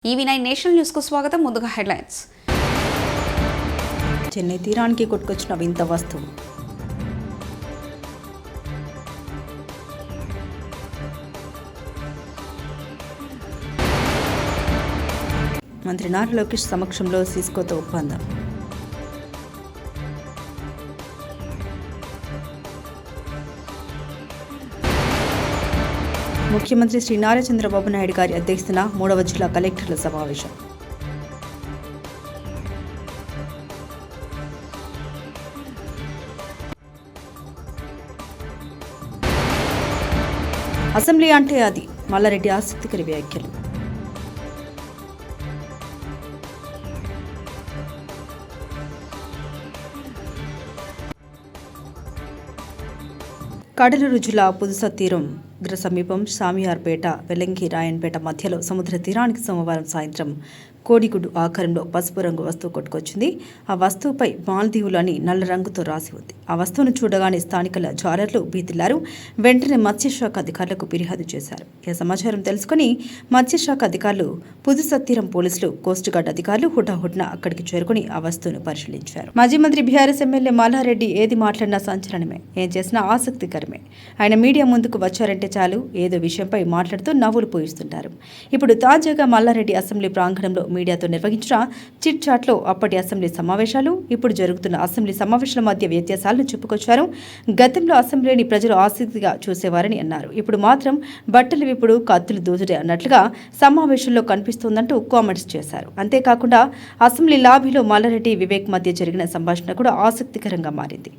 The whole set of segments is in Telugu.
ఈవీ9 నేషనల్ న్యూస్ కు స్వాగతం. ముందుగా హెడ్లైన్స్. చెన్నై తీరానికి కొట్టుకొచ్చిన వింత వస్తువు. మంత్రి నారా లోకేష్ సమక్షంలో సిస్కోతో ఒప్పందం. ముఖ్యమంత్రి శ్రీ నారా చంద్రబాబు నాయుడు గారి అధ్యక్షతన 3వ జిల్లా కలెక్టర్ల సమావేశం. అసెంబ్లీ అంటే అది మల్లారెడ్డి ఆసక్తికర వ్యాఖ్యలు. కడలూరు జిల్లా పుదుస తీరం సమీపం సామియార్పేట వెల్లంకి రాయన్పేట మధ్యలో సముద్ర తీరానికి సోమవారం సాయంత్రం కోడిగుడ్డు ఆకారంలో పసుపు రంగు వస్తువు కొట్టుకొచ్చింది. ఆ వస్తువుపై మాల్దీవులు అని నల్ల రంగుతో రాసి ఉంది. ఆ వస్తువును చూడగానే స్థానికుల జాలర్లు భీతిల్లారు. వెంటనే మత్స్యశాఖ అధికారులకు ఫిర్యాదు చేశారు. ఈ సమాచారం తెలుసుకుని మత్స్యశాఖ అధికారులు పుదుస తీరం పోలీసులు కోస్ట్ గార్డ్ అధికారులు హుటాహుటిన అక్కడికి చేరుకుని ఆ వస్తువును పరిశీలించారు. మాజీ మంత్రి బీఆర్ఎస్ ఎమ్మెల్యే మల్లారెడ్డి ఏది మాట్లాడినా సంచలనమే, ఏం చేసినా ఆసక్తికరమే. ఆయన మీడియా ముందుకు వచ్చారంటే చాలు ఏదో విషయంపై మాట్లాడుతూ నవ్వులు పోయిస్తుంటారు. ఇప్పుడు తాజాగా మల్లారెడ్డి అసెంబ్లీ ప్రాంగణంలో మీడియాతో నిర్వహించిన చిట్ చాట్లో అప్పటి అసెంబ్లీ సమావేశాలు, ఇప్పుడు జరుగుతున్న అసెంబ్లీ సమావేశాల మధ్య వ్యత్యాసాలను చెప్పుకొచ్చారు. గతంలో అసెంబ్లీని ప్రజలు ఆసక్తిగా చూసేవారని అన్నారు. ఇప్పుడు మాత్రం బట్టలు విప్పుడు కత్తులు దూసుడే అన్నట్లుగా సమావేశంలో కనిపిస్తోందంటూ కామెంట్స్ చేశారు. అంతేకాకుండా అసెంబ్లీ లాబీలో మల్లారెడ్డి వివేక్ మధ్య జరిగిన సంభాషణ కూడా ఆసక్తికరంగా మారింది.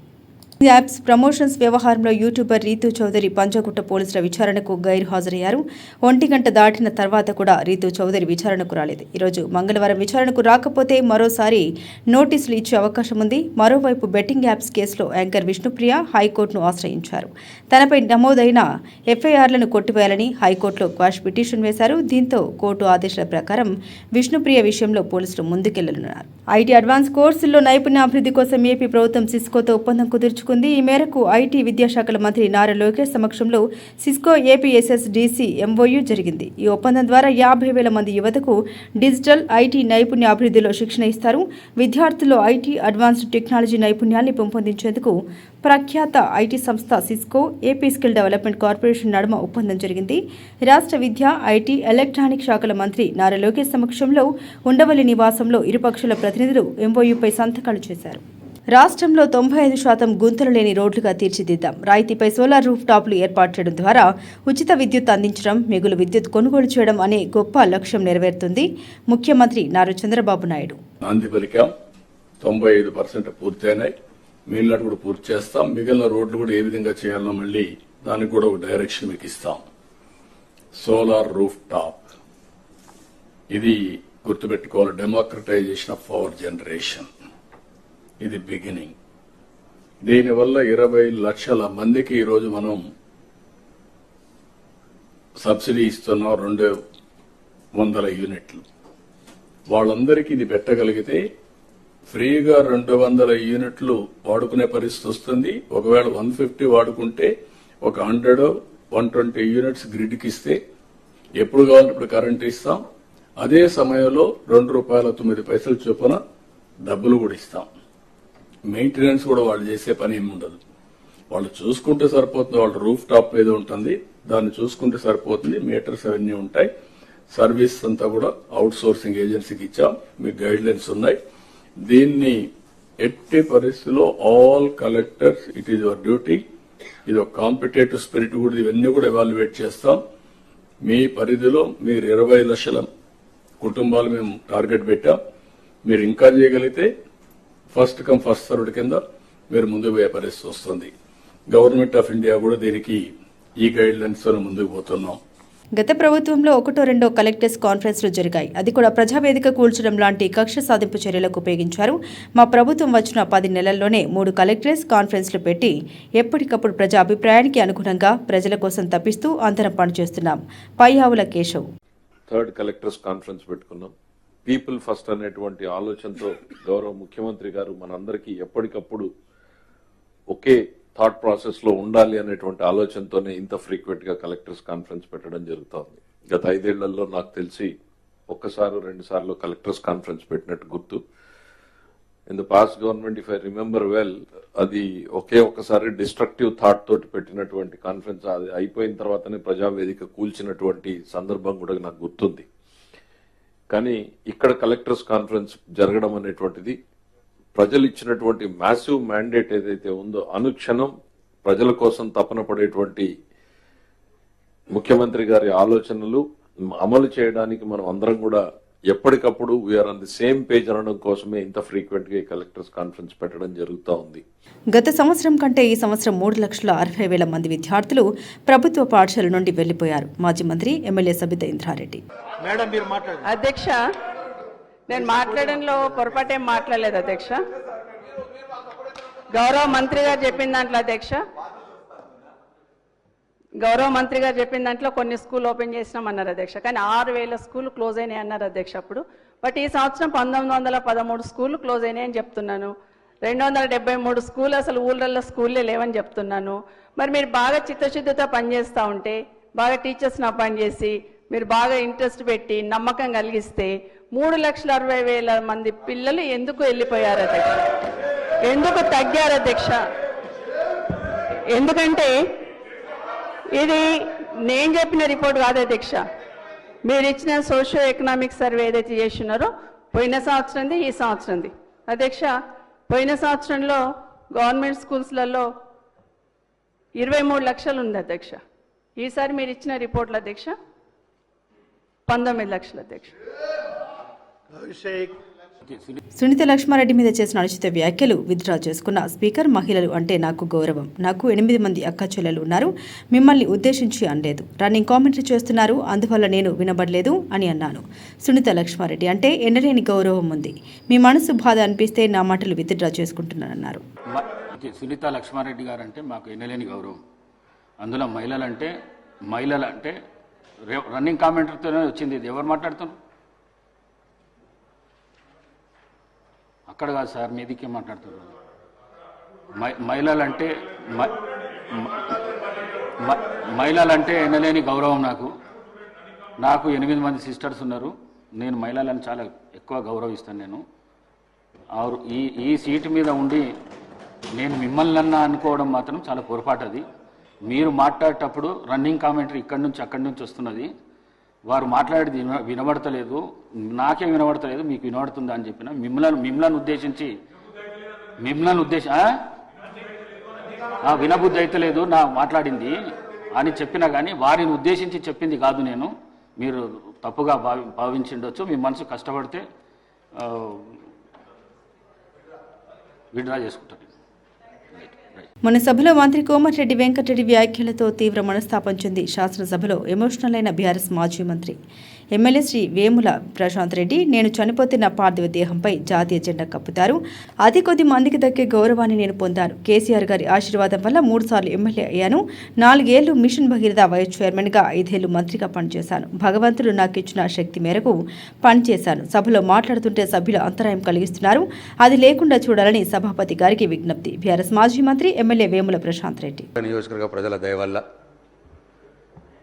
యాప్స్ ప్రమోషన్స్ వ్యవహారంలో యూట్యూబర్ రీతూ చౌదరి పంజగుట్ట పోలీసుల విచారణకు గైరు హాజరయ్యారు. 1 గంట దాటిన తర్వాత కూడా రీతూ చౌదరి విచారణకు రాలేదు. ఈరోజు మంగళవారం విచారణకు రాకపోతే మరోసారి నోటీసులు ఇచ్చే అవకాశం ఉంది. మరోవైపు బెట్టింగ్ యాప్స్ కేసులో యాంకర్ విష్ణుప్రియ హైకోర్టును ఆశ్రయించారు. తనపై నమోదైన ఎఫ్ఐఆర్లను కొట్టివేయాలని హైకోర్టులో క్వాష్ పిటిషన్ వేశారు. దీంతో కోర్టు ఆదేశాల ప్రకారం విష్ణుప్రియ విషయంలో పోలీసులు ముందుకెళ్లనున్నారు. ఐటీ అడ్వాన్స్ కోర్సుల్లో నైపుణ్యాభివృద్ధి కోసం ఏపీ ప్రభుత్వం సిస్కోతో ఒప్పందం కుదుర్చుకుంది. ఈ మేరకు ఐటీ విద్యాశాఖల మంత్రి నారా లోకేష్ సమక్షంలో సిస్కో ఏపీఎస్ఎస్డిసి ఎంఓయూ జరిగింది. ఈ ఒప్పందం ద్వారా 50,000 మంది యువతకు డిజిటల్ ఐటీ నైపుణ్య అభివృద్ధిలో శిక్షణ ఇస్తారు. విద్యార్థుల్లో ఐటీ అడ్వాన్స్డ్ టెక్నాలజీ నైపుణ్యాన్ని పెంపొందించేందుకు ప్రఖ్యాత ఐటీ సంస్థ Cisco, AP skill development corporation నడుమ ఒప్పందం జరిగింది. రాష్ట్ర విద్య, ఐటీ, ఎలక్ట్రానిక్ శాఖల మంత్రి నారా లోకేష్ సమక్షంలో ఉండవల్లి నివాసంలో ఇరుపక్షాల ప్రతినిధులు ఎంఓయూపై సంతకాలు చేశారు. రాష్ట్రంలో 95% గుంతలు లేని రోడ్లుగా తీర్చిదిద్దాం. రాయితీపై సోలార్ రూఫ్ టాప్లు ఏర్పాటు చేయడం ద్వారా ఉచిత విద్యుత్ అందించడం, మిగులు విద్యుత్ కొనుగోలు చేయడం అనే గొప్ప లక్ష్యం నెరవేరుతుంది. ముఖ్యమంత్రి నారా చంద్రబాబు నాయుడు. 95% పూర్తయినాయి. మిగిలిన కూడా పూర్తి చేస్తాం. మిగిలిన రోడ్లు కూడా ఏ విధంగా చేయాలో మళ్ళీ దానికి కూడా ఒక డైరెక్షన్ మీకు ఇస్తాం. సోలార్ రూఫ్ టాప్ ఇది గుర్తుపెట్టుకోవాలి. డెమోక్రటైజేషన్ ఆఫ్ పవర్ జనరేషన్ ఇది బిగినింగ్. దీనివల్ల 20 లక్షల మందికి ఈరోజు మనం సబ్సిడీ ఇస్తున్నాం. 200 యూనిట్లు వాళ్ళందరికీ ఇది పెట్టగలిగితే ఫ్రీగా 200 యూనిట్లు వాడుకునే పరిస్థితి వస్తుంది. ఒకవేళ 150 వాడుకుంటే ఒక 100-120 యూనిట్స్ గ్రిడ్కి ఇస్తే ఎప్పుడు కావాలంటే ఇప్పుడు కరెంట్ ఇస్తాం. అదే సమయంలో ₹2.09 చొప్పున డబ్బులు కూడా ఇస్తాం. మెయింటెనెన్స్ కూడా వాళ్ళు చేసే పని ఏమి ఉండదు. వాళ్ళు చూసుకుంటే సరిపోతుంది. వాళ్ళ రూఫ్ టాప్ ఏదో ఉంటుంది, దాన్ని చూసుకుంటే సరిపోతుంది. మీటర్స్ అవన్నీ ఉంటాయి. సర్వీస్ అంతా కూడా అవుట్ సోర్సింగ్ ఏజెన్సీకి ఇచ్చాం. మీకు గైడ్ లైన్స్ ఉన్నాయి. దీన్ని ఎట్టి పరిస్థితుల్లో all collectors it is your duty. ఇది ఒక కాంపిటేటివ్ స్పిరిట్ కూడా ఇవన్నీ కూడా ఎవాల్యుయేట్ చేస్తాం. మీ పరిధిలో మీరు 20 లక్షల కుటుంబాలు మేము టార్గెట్ పెట్టాం. మీరు ఇంకా చేయగలిగితే ఫస్ట్ కమ్ ఫస్ట్ సర్వ్డ్ కింద మీరు ముందుకు పోయే పరిస్థితి వస్తుంది. గవర్నమెంట్ ఆఫ్ ఇండియా కూడా దీనికి ఈ గైడ్ లైన్స్ తో ముందుకు పోతున్నాం. గత ప్రభుత్వంలో 1-2 కలెక్టర్స్ కాన్ఫరెన్స్లు జరిగాయి. అది కూడా ప్రజావేదిక కూల్చడం లాంటి కక్ష సాధింపు చర్యలకు ఉపయోగించారు. మా ప్రభుత్వం వచ్చిన 10 నెలల్లోనే 3 కలెక్టర్స్ కాన్ఫరెన్స్లు పెట్టి ఎప్పటికప్పుడు ప్రజా అభిప్రాయానికి అనుగుణంగా ప్రజల కోసం తప్పిస్తూ అందరం పనిచేస్తున్నాం. Payyavula Keshav. 3rd collectors conference పెట్టుకున్నాం. పీపుల్ ఫస్ట్ అనేటువంటి ఆలోచనతో గౌరవ ముఖ్యమంత్రి గారు మనందరికీ ఎప్పటికప్పుడు ఒకే థాట్ ప్రాసెస్ లో ఉండాలి అనేటువంటి ఆలోచనతోనే ఇంత ఫ్రీక్వెంట్ గా కలెక్టర్స్ కాన్ఫరెన్స్ పెట్టడం జరుగుతోంది. గత 5 ఏళ్లలో నాకు తెలిసి ఒక్కసారి 2 సార్లు కలెక్టర్స్ కాన్ఫరెన్స్ పెట్టినట్టు గుర్తు. In the past government, if I remember well, అది ఒక్కసారి డిస్ట్రక్టివ్ థాట్ తోటి పెట్టినటువంటి కాన్ఫరెన్స్. అది అయిపోయిన తర్వాతనే ప్రజావేదిక కూల్చినటువంటి సందర్భం కూడా నాకు గుర్తుంది. కానీ ఇక్కడ కలెక్టర్స్ కాన్ఫరెన్స్ జరగడం అనేటువంటిది ప్రజలు ఇచ్చినటువంటి మ్యాసివ్ మ్యాండేట్ ఏదైతే ఉందో, అనుక్షణం ప్రజల కోసం తపన పడేటువంటి ముఖ్యమంత్రి గారి ఆలోచనలు అమలు చేయడానికి మనం అందరం కూడా ఎప్పటికప్పుడు we are on the same page అనడం కోసమే ఇంత ఫ్రీక్వెంట్ గా కలెక్టర్స్ కాన్ఫరెన్స్ పెట్టడం జరుగుతూ ఉంది. గత సంవత్సరం కంటే ఈ సంవత్సరం 3,60,000 మంది విద్యార్థులు ప్రభుత్వ పాఠశాల నుండి వెళ్లిపోయారు. మాజీ మంత్రి ఎమ్మెల్యే సబితా ఇంద్రారెడ్డి. అధ్యక్ష, నేను మాట్లాడంలో పొరపాటేం మాట్లాడలేదు అధ్యక్ష. గౌరవ మంత్రి గారు చెప్పిన దాంట్లో అధ్యక్ష, కొన్ని స్కూల్ ఓపెన్ చేసినామన్నారు అధ్యక్ష. కానీ 6,000 స్కూల్ క్లోజ్ అయినాయి అన్నారు అధ్యక్ష అప్పుడు. బట్ ఈ సంవత్సరం 1913 స్కూల్ క్లోజ్ అయినాయని చెప్తున్నాను. 273 స్కూల్ అసలు ఊళ్ళల్లో స్కూల్లే లేవని చెప్తున్నాను. మరి మీరు బాగా చిత్తశుద్ధితో పనిచేస్తూ ఉంటే, బాగా టీచర్స్ని అపాయింట్ చేసి, మీరు బాగా ఇంట్రెస్ట్ పెట్టి నమ్మకం కలిగిస్తే 3,60,000 మంది పిల్లలు ఎందుకు వెళ్ళిపోయారు అధ్యక్ష? ఎందుకు తగ్గారు అధ్యక్ష? ఎందుకంటే ఇది నేను చెప్పిన రిపోర్ట్ కాదు అధ్యక్ష. మీరు ఇచ్చిన సోషియో ఎకనామిక్ సర్వే ఏదైతే చేస్తున్నారో పోయిన సంవత్సరంది, ఈ సంవత్సరంది అధ్యక్ష. పోయిన సంవత్సరంలో గవర్నమెంట్ స్కూల్స్లలో 23 లక్షలు ఉంది అధ్యక్ష. ఈసారి మీరు ఇచ్చిన రిపోర్ట్లు అధ్యక్ష 19 లక్షలు అధ్యక్ష. సునీత లక్ష్మారెడ్డి మీద చేసిన అనుచిత వ్యాఖ్యలు విత్డ్రా చేసుకున్న స్పీకర్, మహిళలు అంటే నాకు గౌరవం. నాకు 8 మంది అక్క చెల్లెలు ఉన్నారు. మిమ్మల్ని ఉద్దేశించి అనలేదు. రన్నింగ్ కామెంటరీ చేస్తున్నారు, అందువల్ల నేను వినబడలేదు అని అన్నాను. సునీత లక్ష్మారెడ్డి అంటే ఎన్నలేని గౌరవం ఉంది. మీ మనసు బాధ అనిపిస్తే నా మాటలు విత్డ్రా చేసుకుంటున్నానన్నారు. సునీత లక్ష్మారెడ్డి గారు అంటే మాకు ఎన్నలేని గౌరవం. అందులో మహిళలు అంటే రన్నింగ్ కామెంటరీతోనే వచ్చింది. ఇది ఎవరు మాట్లాడుతున్నారు? అక్కడ కాదు సార్, మీదికే మాట్లాడుతున్నారు. మహిళలంటే ఎనలేని గౌరవం నాకు 8 మంది సిస్టర్స్ ఉన్నారు. నేను మహిళలను చాలా ఎక్కువ గౌరవిస్తాను. నేను ఈ సీటు మీద ఉండి నేను మిమ్మల్ని అనుకోవడం మాత్రం చాలా పొరపాటు. అది మీరు మాట్లాడేటప్పుడు రన్నింగ్ కామెంటరీ ఇక్కడి నుంచి అక్కడి నుంచి వస్తున్నది. వారు మాట్లాడేది వినబడతలేదు, నాకే వినబడతలేదు, మీకు వినబడుతుందా అని చెప్పిన. మిమ్మల్ని ఉద్దేశించి వినబుద్ధి అయితలేదు నా మాట్లాడింది అని చెప్పినా కానీ వారిని ఉద్దేశించి చెప్పింది కాదు నేను. మీరు తప్పుగా భావించిండొచ్చు. మీ మనసు కష్టపడితే విడ్రా చేసుకుంటారు. మొన్న సభలో మంత్రి కోమటిరెడ్డి వెంకటరెడ్డి వ్యాఖ్యలతో తీవ్ర మనస్తాపం చెంది శాసనసభలో ఎమోషనల్ అయిన బీఆర్ఎస్ మాజీ మంత్రి ఎమ్మెల్యే శ్రీ వేముల ప్రశాంత్ రెడ్డి, నేను చనిపోతే నా పార్థివ దేహంపై జాతీయ జెండా కప్పుతారు. అతి కొద్ది మందికి దక్కే గౌరవాన్ని నేను పొందాను. కేసీఆర్ గారి ఆశీర్వాదం వల్ల 3 సార్లు ఎమ్మెల్యే అయ్యాను. 4 ఏళ్లు మిషన్ భగీరథ వైస్ చైర్మన్గా, 5 ఏళ్లు మంత్రిగా పనిచేశాను. భగవంతుడు నాకు ఇచ్చిన శక్తి మేరకు పనిచేశాను. సభలో మాట్లాడుతుంటే సభ్యులు అంతరాయం కలిగిస్తున్నారు. అది లేకుండా చూడాలని సభాపతి గారికి విజ్ఞప్తి. బీఆర్ఎస్ మాజీ మంత్రి ఎమ్మెల్యే వేముల ప్రశాంత్ రెడ్డి. నియోజకవర్గ ప్రజల దయ వల్ల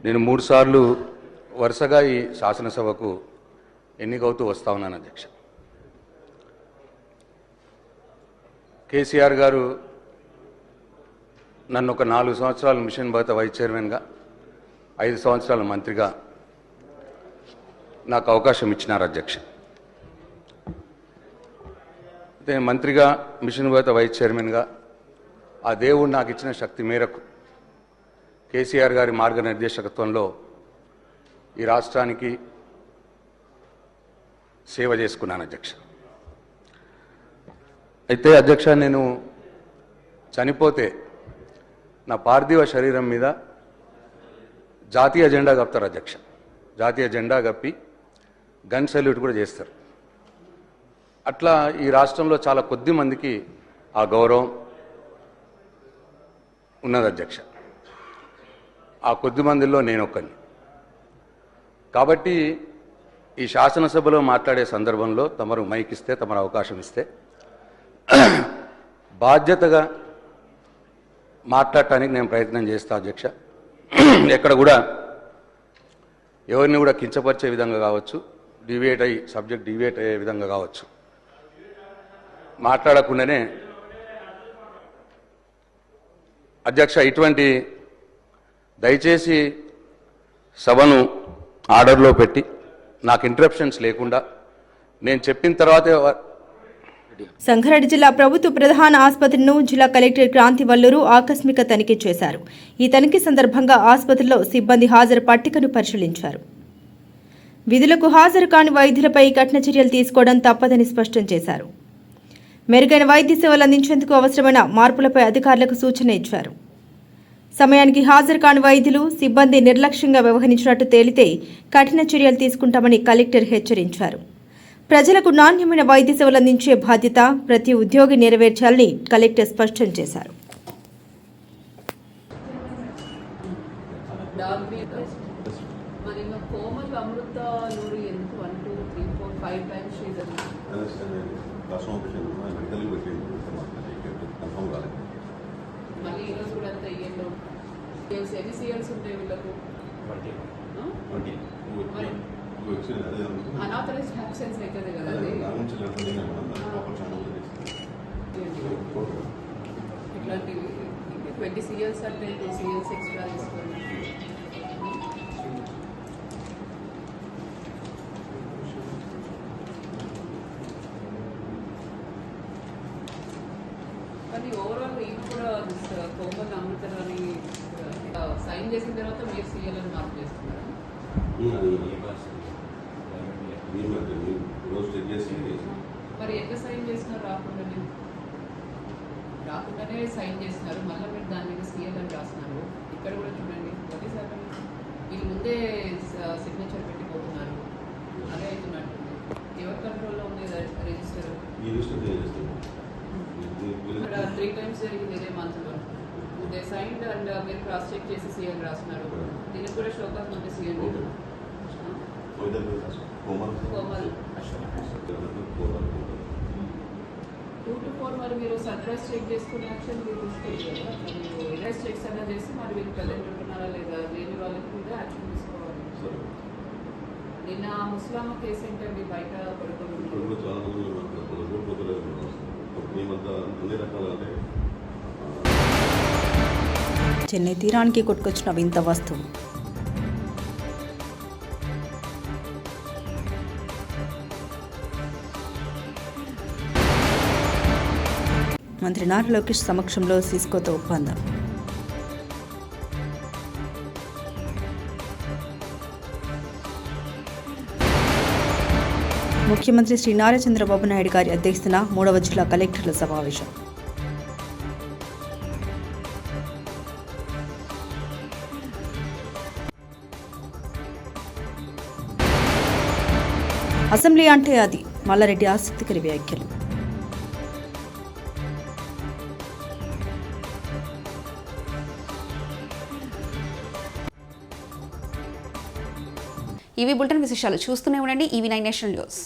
నేను 3 సార్లు వరుసగా ఈ శాసనసభకు ఎన్నికవుతూ వస్తా ఉన్నాను అధ్యక్ష. కేసీఆర్ గారు నన్ను ఒక 4 సంవత్సరాలు మిషన్ భగీరథ వైస్ చైర్మన్గా, 5 సంవత్సరాల మంత్రిగా నాకు అవకాశం ఇచ్చినారు అధ్యక్ష. అయితే మంత్రిగా, మిషన్ భగీరథ వైస్ చైర్మన్గా ఆ దేవుడు నాకు ఇచ్చిన శక్తి మేరకు కేసీఆర్ గారి మార్గనిర్దేశకత్వంలో ఈ రాష్ట్రానికి సేవ చేసుకున్నాను అధ్యక్ష. అయితే అధ్యక్ష, నేను చనిపోతే నా పార్థివ శరీరం మీద జాతీయ జెండా కప్పుతారు అధ్యక్ష. జాతీయ జెండా కప్పి గన్ సెల్యూట్ కూడా చేస్తారు. అట్లా ఈ రాష్ట్రంలో చాలా కొద్ది మందికి ఆ గౌరవం ఉన్నది అధ్యక్ష. ఆ కొద్ది మందిలో నేను ఒక్కని. కాబట్టి ఈ శాసనసభలో మాట్లాడే సందర్భంలో తమరు మైక్ ఇస్తే, తమరు అవకాశం ఇస్తే బాధ్యతగా మాట్లాడటానికి నేను ప్రయత్నం చేస్తా అధ్యక్ష. ఎక్కడ కూడా ఎవరిని కూడా కించపరిచే విధంగా కావచ్చు, సబ్జెక్ట్ డివియేట్ అయ్యే విధంగా కావచ్చు. మాట్లాడకుండానే అధ్యక్ష, ఇటువంటి దయచేసి సభను ఆర్డర్లో పెట్టి నాకు ఇంటరప్షన్స్ లేకుండా నేను చెప్పిన తర్వాతే. సంగారెడ్డి జిల్లా ప్రభుత్వ ప్రధాన ఆసుపత్రిను జిల్లా కలెక్టర్ క్రాంతి వల్లూరు ఆకస్మిక తనిఖీ చేశారు. ఈ తనిఖీ సందర్భంగా ఆసుపత్రిలో సిబ్బంది హాజరు పట్టికను పరిశీలించారు. విధులకు హాజరు కాని వైద్యులపై కఠిన చర్యలు తీసుకోవడం తప్పదని స్పష్టం చేశారు. మెరుగైన వైద్య సేవలు అందించేందుకు అవసరమైన మార్పులపై అధికారులకు సూచన ఇచ్చారు. సమయానికి హాజరు కాని వైద్యులు, సిబ్బంది నిర్లక్ష్యంగా వ్యవహరించినట్టు తేలితే కఠిన చర్యలు తీసుకుంటామని కలెక్టర్ హెచ్చరించారు. ప్రజలకు నాణ్యమైన వైద్య సేవలు అందించే బాధ్యత ప్రతి ఉద్యోగి నెరవేర్చాలని కలెక్టర్ స్పష్టం చేశారు. మరి కోమల్ అమృత నూరి ఎందుకు 1 2 3 4 5 టైమ్స్ శ్రీధర్ మళ్ళీ ఈరోజు కూడా అంత ఇయ్యంలో ఎన్ని సీఎల్స్ ఉంటాయి వీళ్ళకు? అనాథరైజ్డ్ హ్యాబ్సెన్స్ అవుతుంది కదా అది. ఇట్లాంటివి 20 సీఎల్స్ అంటే 2 సీఎల్స్ ఎక్స్ట్రా తీసుకోండి. కానీ ఓవరాల్ ఈయన కూడా కోమల్ అమృతరాని సైన్ చేసిన తర్వాత మీరు సీఎల్ అని మార్క్ చేస్తున్నారు. మరి ఎట్లా సైన్ చేసినారు? రాకుండానే సైన్ చేస్తున్నారు. మళ్ళీ మీరు దాని మీద సీఎల్ అని రాస్తున్నారు. ఇక్కడ కూడా చూడండి, ప్రతిసారి వీళ్ళు ముందే సిగ్నేచర్ పెట్టిపోతున్నారు. అదే అవుతున్నట్టు. ఎవరి కంట్రోల్లో ఉంది రిజిస్టర్? 3 టైమ్స్ జరిగింది ఇదే మంత్లో. దే సైన్డ్ అండ్ మీరు క్రాస్ చెక్ చేసి సీఎల్ రాస్తున్నారు. దీనికి కూడా షోకాస్ నోటీస్ ఇవ్వండి. కోమల్ 2 to 4 మరి మీరు సర్ప్రైజ్ చెక్ చేసుకునే యాక్షన్ మీరు తీసుకోవాలి కదా. మీరు ఎరైజ్ చెక్స్ అయినా చేసి మరి వీళ్ళు ప్రజెంట్ ఉంటున్నారా లేదా లేని వాళ్ళకి మీద యాక్షన్ తీసుకోవాలి. నిన్న ముస్లామా కేసు ఏంటండి బయట చెన్నై తీరానికి కొట్టుకొచ్చిన వింత వస్తువు. మంత్రి నారా లోకేష్ సమక్షంలో సిస్కోతో ఒప్పందం. ముఖ్యమంత్రి శ్రీ నారా చంద్రబాబు నాయుడు గారి అధ్యక్షతన 3వ జిల్లా కలెక్టర్ల సమావేశం. అసెంబ్లీ అంటే అది మల్లారెడ్డి ఆసక్తికర వ్యాఖ్యలు. ఇవి బులెటిన్ విశేషాలు. చూస్తూనే ఉండండి EV9 నేషనల్ న్యూస్.